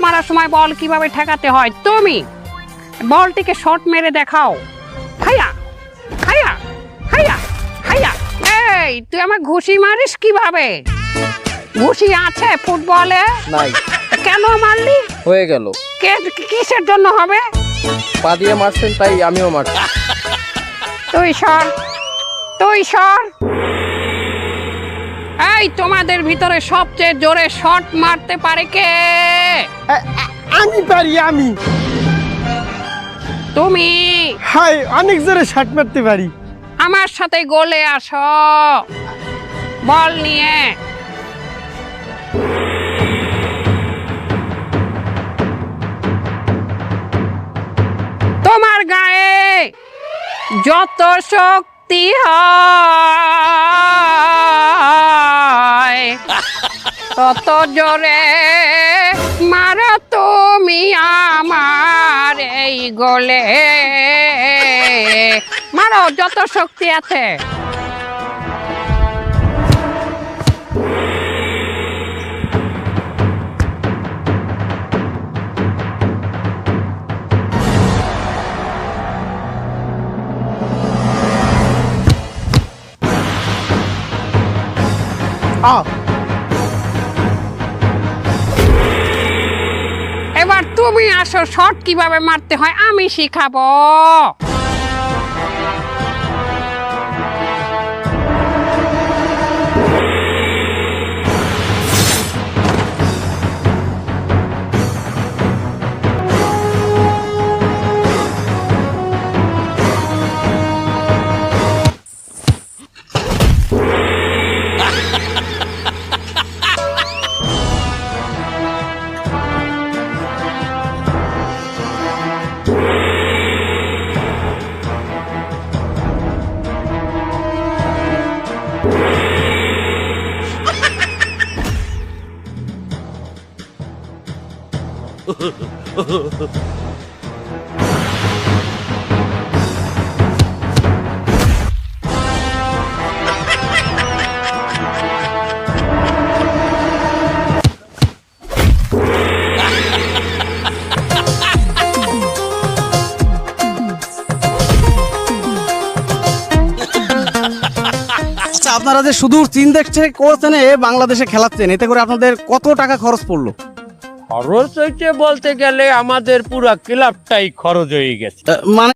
মারার সময় বল কিভাবে ঠেকাতে হয় তুমি বলটিকে শট মেরে দেখাও। হাইয়া হাইয়া হাইয়া হাইয়া। এই তুই আমার ঘুষি মারিস কিভাবে? ঘুষি আছে ফুটবলে? নাই। কেন মারলি? হয়ে গেল। কিসের জন্য হবে? পা দিয়ে মারছেন তাই আমিও মারছি। তুই সর, তুই সর। এই তোমাদের ভিতরে সবচেয়ে জোরে শট মারতে পারে কে? আমি পারি, আমি। তুমি। হাই, অনেক জোরে শট মারতে পারি। আমার সাথে গোলে আসো বল নিয়ে। তোমার গায়ে যত শক্তি হয় তত জোরে মারো তুমি আমার এই গোলে। মারো যত শক্তি আছে। এবার তুমি আসো, শট কিভাবে মারতে হয় আমি শিখাবো। আচ্ছা, আপনারা যে সুদূর চীন দেশ থেকে কোচেনে বাংলাদেশে খেলাচ্ছেন, এতে করে আপনাদের কত টাকা খরচ পড়লো? খরচ হইতে বলতে গেলে আমাদের পুরো ক্লাবটাই খরচ হয়ে গেছে। মানে